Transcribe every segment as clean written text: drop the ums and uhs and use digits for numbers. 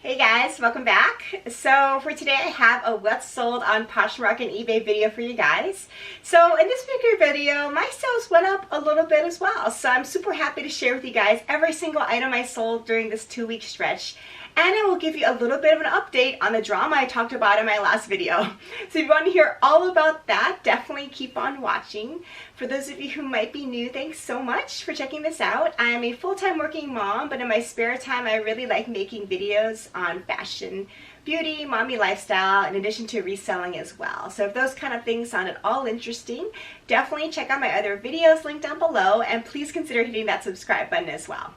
Hey guys, welcome back. So for today I have a what's sold on Poshmark and eBay video for you guys. So in this particular video, my sales went up a little bit as well. So I'm super happy to share with you guys every single item I sold during this 2-week stretch. And I will give you a little bit of an update on the drama I talked about in my last video. So if you want to hear all about that, definitely keep on watching. For those of you who might be new, thanks so much for checking this out. I am a full-time working mom, but in my spare time, I really like making videos on fashion, beauty, mommy lifestyle, in addition to reselling as well. So if those kind of things sound at all interesting, definitely check out my other videos linked down below, and please consider hitting that subscribe button as well.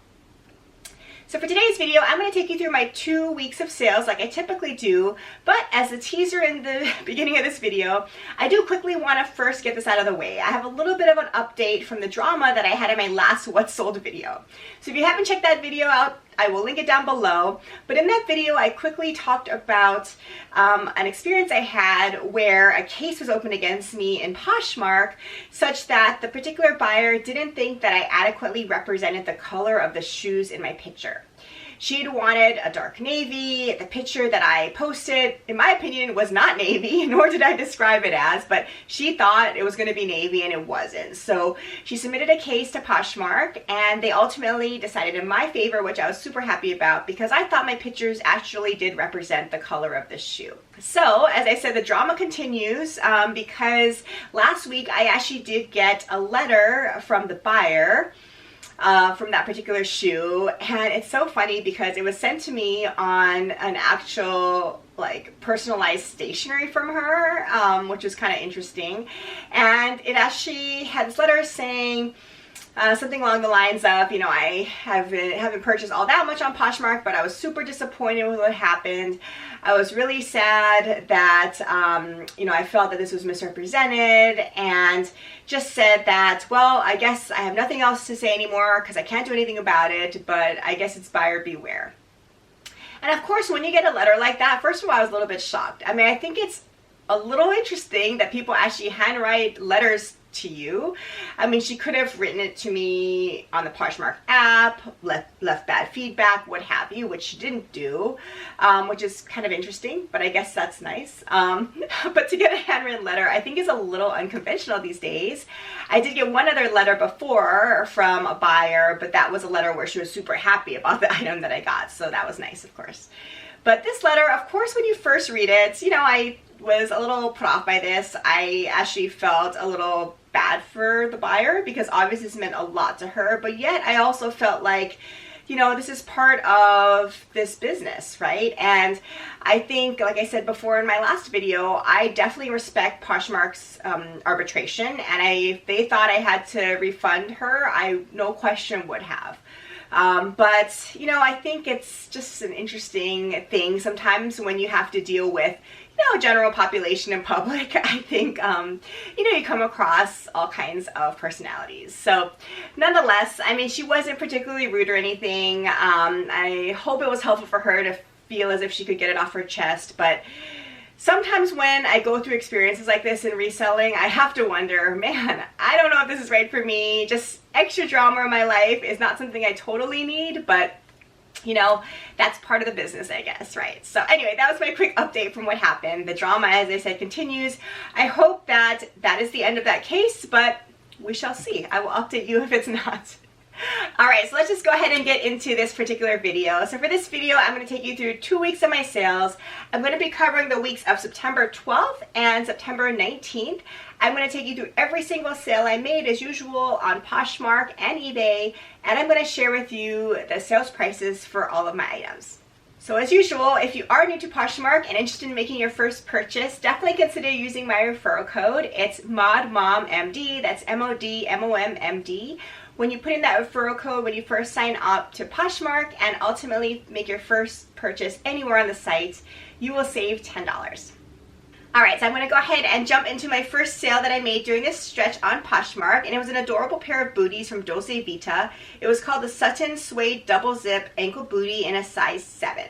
So for today's video, I'm going to take you through my 2 weeks of sales like I typically do, but as a teaser in the beginning of this video, I do quickly want to first get this out of the way. I have a little bit of an update from the drama that I had in my last What's Sold video. So if you haven't checked that video out, I will link it down below. But in that video, I quickly talked about an experience I had where a case was opened against me in Poshmark such that the particular buyer didn't think that I adequately represented the color of the shoes in my picture. She'd wanted a dark navy. The picture that I posted, in my opinion, was not navy, nor did I describe it as, but she thought it was going to be navy and it wasn't. So she submitted a case to Poshmark and they ultimately decided in my favor, which I was super happy about because I thought my pictures actually did represent the color of the shoe. So as I said, the drama continues because last week I actually did get a letter from the buyer from that particular shoe, and it's so funny because it was sent to me on an actual like personalized stationery from her, which was kind of interesting. And it actually had this letter saying something along the lines of, you know, I haven't purchased all that much on Poshmark, but I was super disappointed with what happened. I was really sad that, you know, I felt that this was misrepresented, and just said that, well, I guess I have nothing else to say anymore because I can't do anything about it, but I guess it's buyer beware. And of course, when you get a letter like that, first of all, I was a little bit shocked. I mean, I think it's a little interesting that people actually handwrite letters to you. I mean, she could have written it to me on the Poshmark app, left bad feedback, what have you, which she didn't do, which is kind of interesting, but I guess that's nice. But to get a handwritten letter, I think is a little unconventional these days. I did get one other letter before from a buyer, but that was a letter where she was super happy about the item that I got, so that was nice, of course. But this letter, of course, when you first read it, you know, I was a little put off by this. I actually felt a little bad for the buyer because obviously this meant a lot to her, but yet I also felt like, you know, this is part of this business, right? And I think, like I said before in my last video, I definitely respect Poshmark's arbitration, and if they thought I had to refund her, I no question would have. But, you know, I think it's just an interesting thing sometimes when you have to deal with, you know, general population in public. I think, you know, you come across all kinds of personalities. So nonetheless, I mean, she wasn't particularly rude or anything. I hope it was helpful for her to feel as if she could get it off her chest, but sometimes when I go through experiences like this in reselling, I have to wonder, man, I don't know if this is right for me. Just extra drama in my life is not something I totally need, but you know, that's part of the business, I guess, right? So anyway, that was my quick update from what happened. The drama, as I said, continues. I hope that that is the end of that case, but we shall see. I will update you if it's not. Alright, so let's just go ahead and get into this particular video. So for this video, I'm going to take you through 2 weeks of my sales. I'm going to be covering the weeks of September 12th and September 19th. I'm going to take you through every single sale I made as usual on Poshmark and eBay, and I'm going to share with you the sales prices for all of my items. So as usual, if you are new to Poshmark and interested in making your first purchase, definitely consider using my referral code. It's MODMOMMD, that's MODMOMMD. When you put in that referral code, when you first sign up to Poshmark and ultimately make your first purchase anywhere on the site, you will save $10. Alright, so I'm going to go ahead and jump into my first sale that I made during this stretch on Poshmark, and it was an adorable pair of booties from Dolce Vita. It was called the Sutton Suede Double Zip Ankle Bootie in a size 7.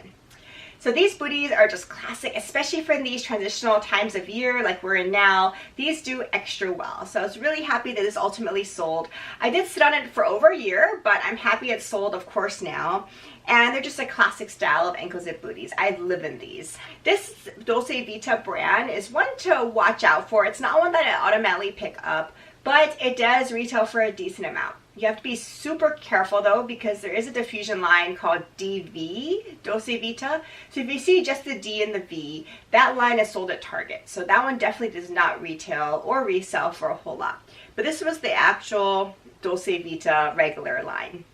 So these booties are just classic, especially for these transitional times of year like we're in now. These do extra well. So I was really happy that this ultimately sold. I did sit on it for over a year, but I'm happy it sold, of course, now. And they're just a classic style of ankle zip booties. I live in these. This Dolce Vita brand is one to watch out for. It's not one that I automatically pick up, but it does retail for a decent amount. You have to be super careful though, because there is a diffusion line called DV, Dolce Vita. So if you see just the D and the V, that line is sold at Target. So that one definitely does not retail or resell for a whole lot. But this was the actual Dolce Vita regular line.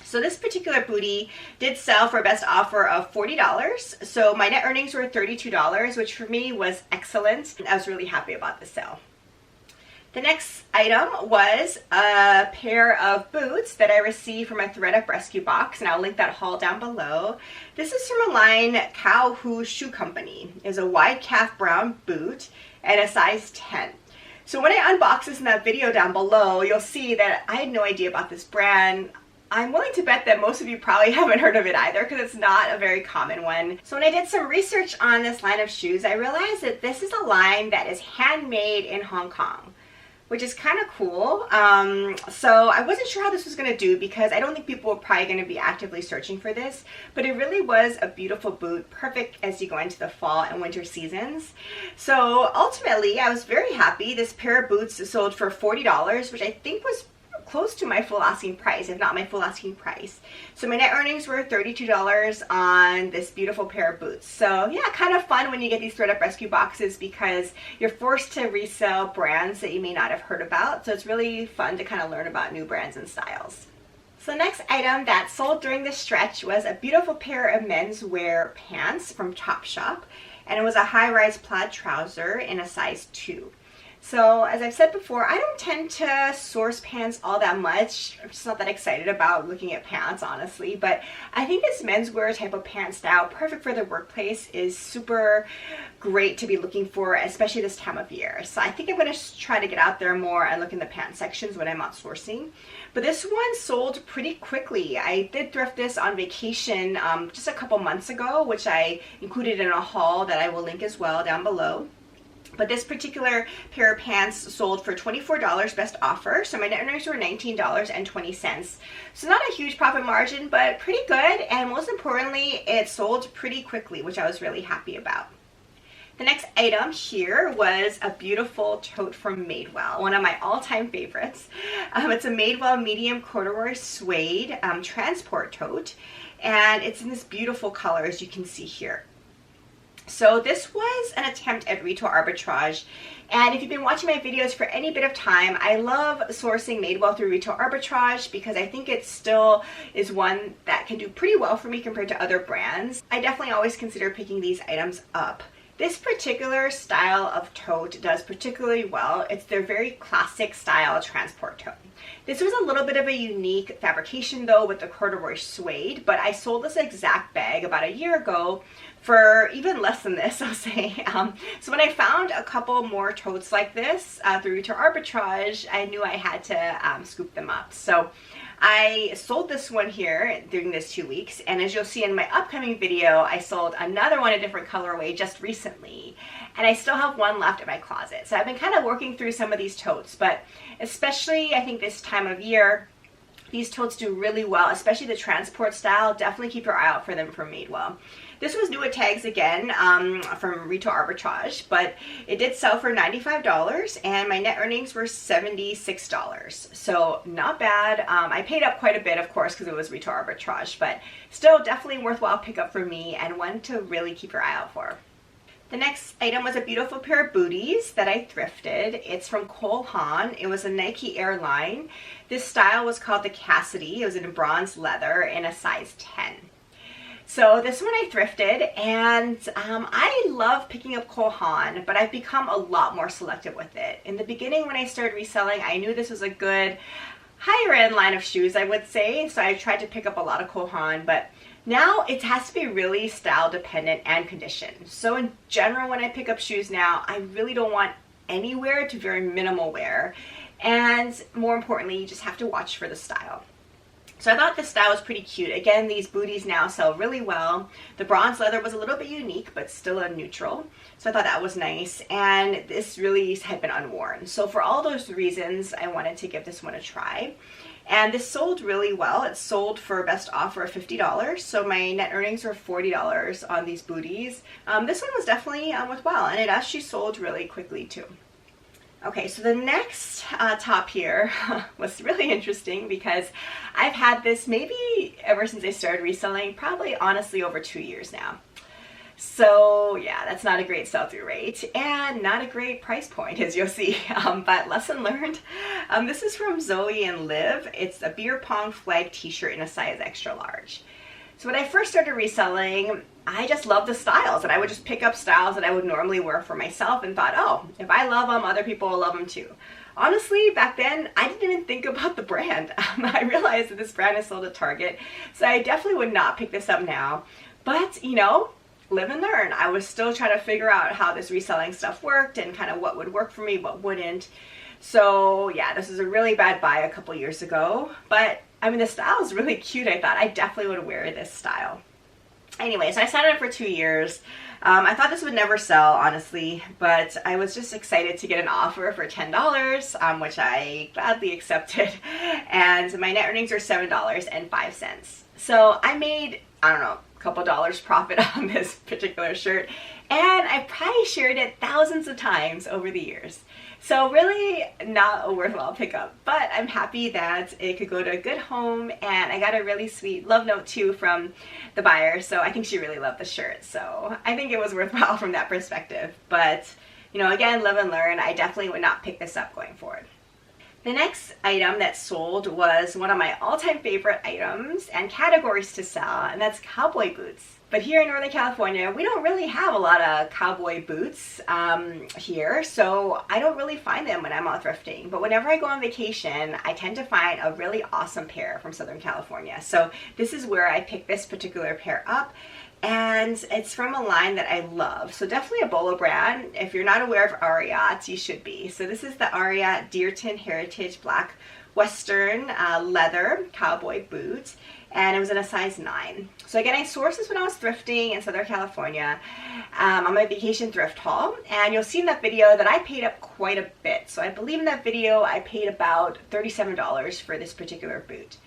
So this particular bootie did sell for a best offer of $40. So my net earnings were $32, which for me was excellent. I was really happy about the sale. The next item was a pair of boots that I received from a ThredUp rescue box, and I'll link that haul down below. This is from a line Cowboy Shoe Company. It's a wide calf brown boot and a size 10. So when I unbox this in that video down below, you'll see that I had no idea about this brand. I'm willing to bet that most of you probably haven't heard of it either, because it's not a very common one. So when I did some research on this line of shoes, I realized that this is a line that is handmade in Hong Kong, which is kind of cool. So I wasn't sure how this was going to do, because I don't think people were probably going to be actively searching for this, but it really was a beautiful boot, perfect as you go into the fall and winter seasons. So ultimately, I was very happy. This pair of boots sold for $40, which I think was close to my full asking price, if not my full asking price. So my net earnings were $32 on this beautiful pair of boots. So yeah, kind of fun when you get these ThredUp rescue boxes, because you're forced to resell brands that you may not have heard about. So it's really fun to kind of learn about new brands and styles. So the next item that sold during this stretch was a beautiful pair of menswear pants from Topshop, and it was a high-rise plaid trouser in a size 2. So as I've said before, I don't tend to source pants all that much. I'm just not that excited about looking at pants, honestly. But I think this menswear type of pant style, perfect for the workplace, is super great to be looking for, especially this time of year. So I think I'm going to try to get out there more and look in the pant sections when I'm out sourcing. But this one sold pretty quickly. I did thrift this on vacation just a couple months ago, which I included in a haul that I will link as well down below. But this particular pair of pants sold for $24 best offer. So my net earnings were $19.20. So not a huge profit margin, but pretty good. And most importantly, it sold pretty quickly, which I was really happy about. The next item here was a beautiful tote from Madewell, one of my all-time favorites. It's a Madewell medium corduroy suede transport tote, and it's in this beautiful color, as you can see here. So this was an attempt at retail arbitrage, and if you've been watching my videos for any bit of time, I love sourcing Madewell through retail arbitrage, because I think it still is one that can do pretty well for me compared to other brands. I definitely always consider picking these items up. This particular style of tote does particularly well. It's their very classic style transport tote. This was a little bit of a unique fabrication though with the corduroy suede, but I sold this exact bag about a year ago for even less than this, I'll say. So when I found a couple more totes like this through retail arbitrage, I knew I had to scoop them up. So I sold this one here during this 2 weeks, and as you'll see in my upcoming video, I sold another one, a different colorway, just recently, and I still have one left in my closet. So I've been kind of working through some of these totes, but especially I think this time of year, these totes do really well, especially the transport style. Definitely keep your eye out for them from Madewell. This was new at tags again from retail arbitrage, but it did sell for $95, and my net earnings were $76. So not bad. I paid up quite a bit, of course, because it was retail arbitrage, but still definitely worthwhile pickup for me, and one to really keep your eye out for. The next item was a beautiful pair of booties that I thrifted. It's from Cole Haan. It was a Nike Air line. This style was called the Cassidy. It was in bronze leather in a size 10. So this one I thrifted, and I love picking up Cole Haan, but I've become a lot more selective with it. In the beginning when I started reselling, I knew this was a good higher end line of shoes, I would say, so I tried to pick up a lot of Cole Haan, but now it has to be really style dependent and condition. So in general, when I pick up shoes now, I really don't want any wear to very minimal wear, and more importantly, you just have to watch for the style. So I thought this style was pretty cute. Again, these booties now sell really well. The bronze leather was a little bit unique, but still a neutral. So I thought that was nice. And this really had been unworn. So for all those reasons, I wanted to give this one a try. And this sold really well. It sold for a best offer of $50. So my net earnings were $40 on these booties. This one was definitely worth well. And it actually sold really quickly too. Okay, so the next top here was really interesting because I've had this maybe ever since I started reselling, probably honestly over 2 years now. So yeah, that's not a great sell-through rate and not a great price point, as you'll see, but lesson learned. This is from Zoe and Liv. It's a beer pong flag t-shirt in a size extra large. So when I first started reselling, I just loved the styles, and I would just pick up styles that I would normally wear for myself and thought, oh, if I love them, other people will love them too. Honestly, back then, I didn't even think about the brand. I realized that this brand is sold at Target, so I definitely would not pick this up now. But, you know, live and learn. I was still trying to figure out how this reselling stuff worked and kind of what would work for me, what wouldn't. So yeah, this is a really bad buy a couple years ago, but I mean, the style is really cute. I thought I definitely would wear this style. Anyway, so I signed up for 2 years. I thought this would never sell, honestly, but I was just excited to get an offer for $10, which I gladly accepted. And my net earnings were $7.05. So I made, I don't know, a couple dollars profit on this particular shirt. And I probably shared it thousands of times over the years. So really not a worthwhile pickup, but I'm happy that it could go to a good home, and I got a really sweet love note too from the buyer, so I think she really loved the shirt. So I think it was worthwhile from that perspective. But, you know, again, live and learn. I definitely would not pick this up going forward. The next item that sold was one of my all-time favorite items and categories to sell, and that's cowboy boots. But here in Northern California, we don't really have a lot of cowboy boots here, so I don't really find them when I'm out thrifting. But whenever I go on vacation, I tend to find a really awesome pair from Southern California. So this is where I picked this particular pair up. And it's from a line that I love. So definitely a Bolo brand. If you're not aware of Aria, you should be. So this is the Aria Dearton Heritage Black Western Leather Cowboy Boot. And it was in a size 9. So again, I sourced this when I was thrifting in Southern California on my vacation thrift haul. And you'll see in that video that I paid up quite a bit. So I believe in that video I paid about $37 for this particular boot.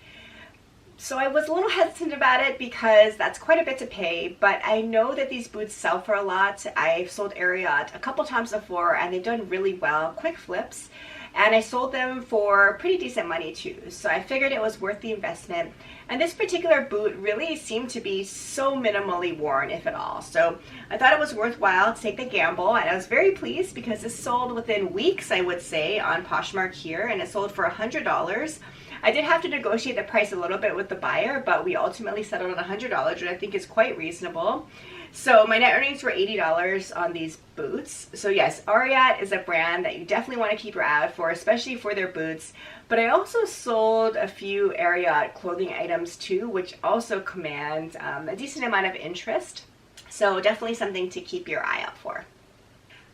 So I was a little hesitant about it because that's quite a bit to pay, but I know that these boots sell for a lot. I've sold Aria a couple times before, and they've done really well, quick flips, and I sold them for pretty decent money too. So I figured it was worth the investment. And this particular boot really seemed to be so minimally worn, if at all. So I thought it was worthwhile to take the gamble, and I was very pleased because this sold within weeks, I would say, on Poshmark here, and it sold for $100. I did have to negotiate the price a little bit with the buyer, but we ultimately settled on $100, which I think is quite reasonable. So my net earnings were $80 on these boots. So yes, Aria is a brand that you definitely want to keep your eye out for, especially for their boots. But I also sold a few Aria clothing items too, which also command a decent amount of interest. So definitely something to keep your eye out for.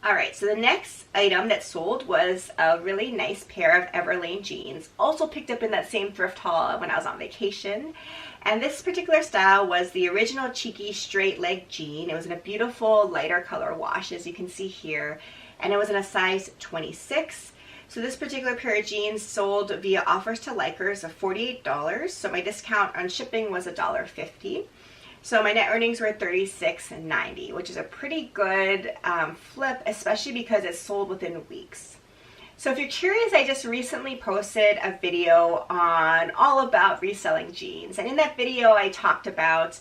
Alright, so the next item that sold was a really nice pair of Everlane jeans, also picked up in that same thrift haul when I was on vacation. And this particular style was the original cheeky straight leg jean. It was in a beautiful lighter color wash, as you can see here, and it was in a size 26. So this particular pair of jeans sold via offers to likers of $48, so my discount on shipping was $1.50. So my net earnings were $36.90, which is a pretty good flip, especially because it sold within weeks. So if you're curious, I just recently posted a video on all about reselling jeans. And in that video, I talked about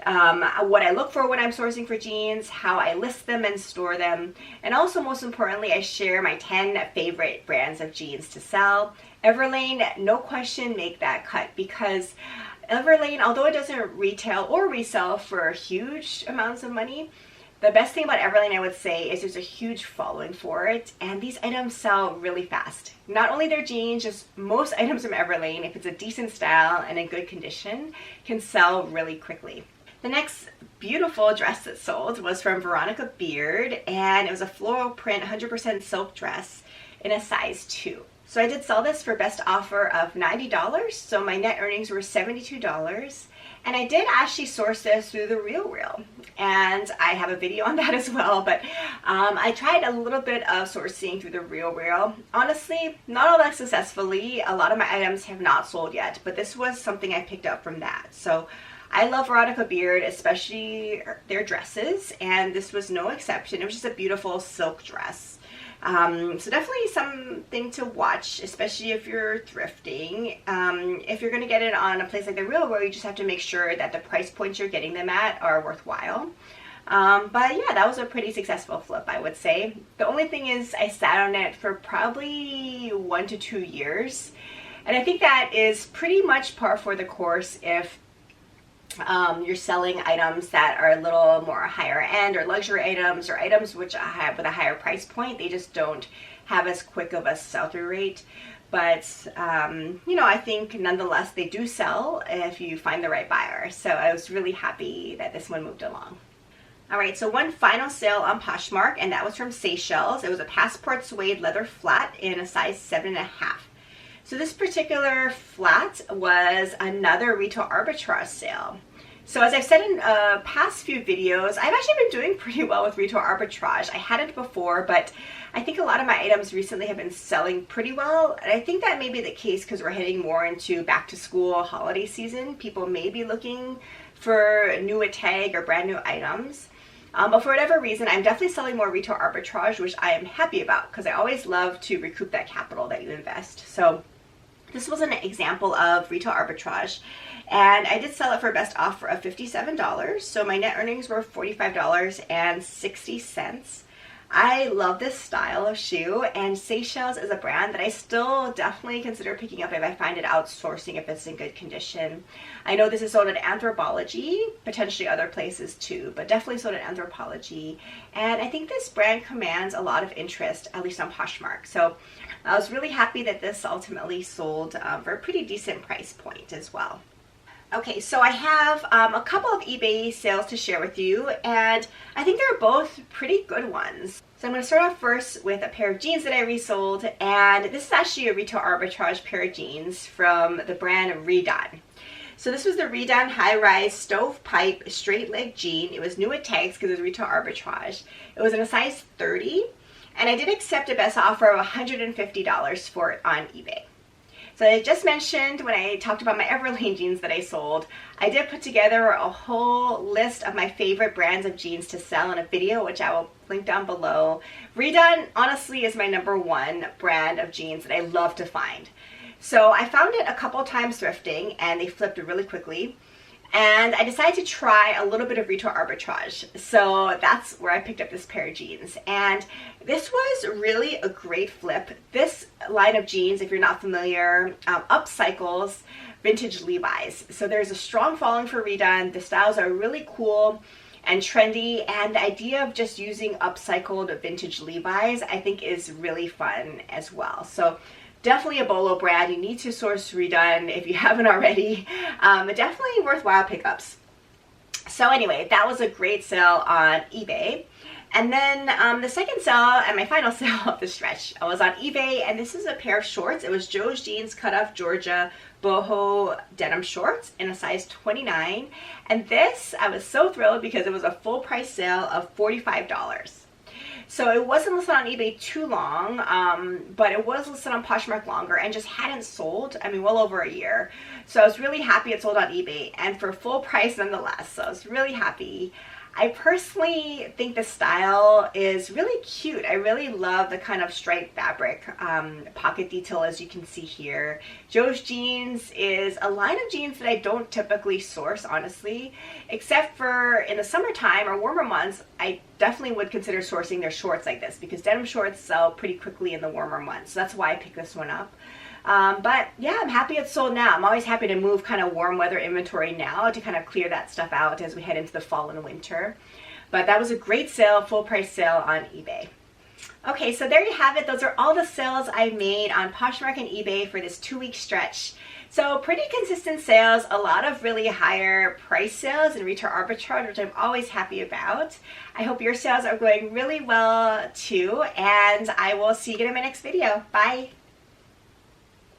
what I look for when I'm sourcing for jeans, how I list them and store them, and also most importantly, I share my 10 favorite brands of jeans to sell. Everlane, no question, make that cut, because Everlane, although it doesn't retail or resell for huge amounts of money, the best thing about Everlane, I would say, is there's a huge following for it, and these items sell really fast. Not only their jeans, just most items from Everlane, if it's a decent style and in good condition, can sell really quickly. The next beautiful dress that sold was from Veronica, and it was a floral print 100% silk dress in a size 2. So I did sell this for best offer of $90, so my net earnings were $72. And I did actually source this through the RealReal, and I have a video on that as well, but I tried a little bit of sourcing through the RealReal. Honestly, not all that successfully. A lot of my items have not sold yet, but this was something I picked up from that. So I love Veronica Beard, especially their dresses, and this was no exception. It was just a beautiful silk dress. So definitely something to watch, especially if you're thrifting. If you're going to get it on a place like the RealReal, you just have to make sure that the price points you're getting them at are worthwhile. But yeah, that was a pretty successful flip, I would say. The only thing is I sat on it for probably 1 to 2 years. And I think that is pretty much par for the course if you're selling items that are a little more higher end, or luxury items, or items which have with a higher price point. They just don't have as quick of a sell-through rate. But you know, I think nonetheless they do sell if you find the right buyer. So I was really happy that this one moved along. Alright, so one final sale on Poshmark, and that was from Seychelles. It was a Passport Suede leather flat in a size 7.5. So this particular flat was another retail arbitrage sale. So as I've said in past few videos, I've actually been doing pretty well with retail arbitrage. I hadn't before, but I think a lot of my items recently have been selling pretty well. And I think that may be the case because we're heading more into back to school holiday season. People may be looking for new tag or brand new items. But for whatever reason, I'm definitely selling more retail arbitrage, which I am happy about because I always love to recoup that capital that you invest. So this was an example of retail arbitrage, and I did sell it for a best offer of $57. So my net earnings were $45.60. I love this style of shoe, and Seychelles is a brand that I still definitely consider picking up if I find it outsourcing, if it's in good condition. I know this is sold at Anthropologie, potentially other places too, but definitely sold at Anthropologie. And I think this brand commands a lot of interest, at least on Poshmark. So I was really happy that this ultimately sold for a pretty decent price point as well. Okay, so I have a couple of eBay sales to share with you, and I think they're both pretty good ones. So I'm going to start off first with a pair of jeans that I resold, and this is actually a retail arbitrage pair of jeans from the brand Redone. So this was the Redone high-rise stovepipe straight leg jean. It was new at tags because it was retail arbitrage. It was in a size 30, and I did accept a best offer of $150 for it on eBay. So I just mentioned when I talked about my Everlane jeans that I sold, I did put together a whole list of my favorite brands of jeans to sell in a video, which I will link down below. Redone honestly is my #1 brand of jeans that I love to find. So I found it a couple times thrifting, and they flipped really quickly. And I decided to try a little bit of retail arbitrage. So that's where I picked up this pair of jeans. And this was really a great flip. This line of jeans, if you're not familiar, upcycles vintage Levi's. So there's a strong following for Redone. The styles are really cool and trendy. And the idea of just using upcycled vintage Levi's, I think, is really fun as well. So definitely a Bolo brand. You need to source Redone if you haven't already. Definitely worthwhile pickups. So anyway, that was a great sale on eBay. And then the second sale and my final sale of the stretch, I was on eBay, and this is a pair of shorts. It was Joe's Jeans Cut Off Georgia boho denim shorts in a size 29. And this, I was so thrilled because it was a full price sale of $45. So it wasn't listed on eBay too long, but it was listed on Poshmark longer and just hadn't sold, I mean, well over a year. So I was really happy it sold on eBay, and for full price nonetheless. So I was really happy. I personally think the style is really cute. I really love the kind of striped fabric pocket detail, as you can see here. Joe's Jeans is a line of jeans that I don't typically source, honestly, except for in the summertime or warmer months. I definitely would consider sourcing their shorts like this because denim shorts sell pretty quickly in the warmer months. So that's why I picked this one up. But yeah, I'm happy it's sold now. I'm always happy to move kind of warm weather inventory now to kind of clear that stuff out as we head into the fall and winter. But that was a great sale, full price sale on eBay. Okay, so there you have it. Those are all the sales I made on Poshmark and eBay for this 2-week stretch. So pretty consistent sales, a lot of really higher price sales and retail arbitrage, which I'm always happy about. I hope your sales are going really well too, and I will see you in my next video. Bye.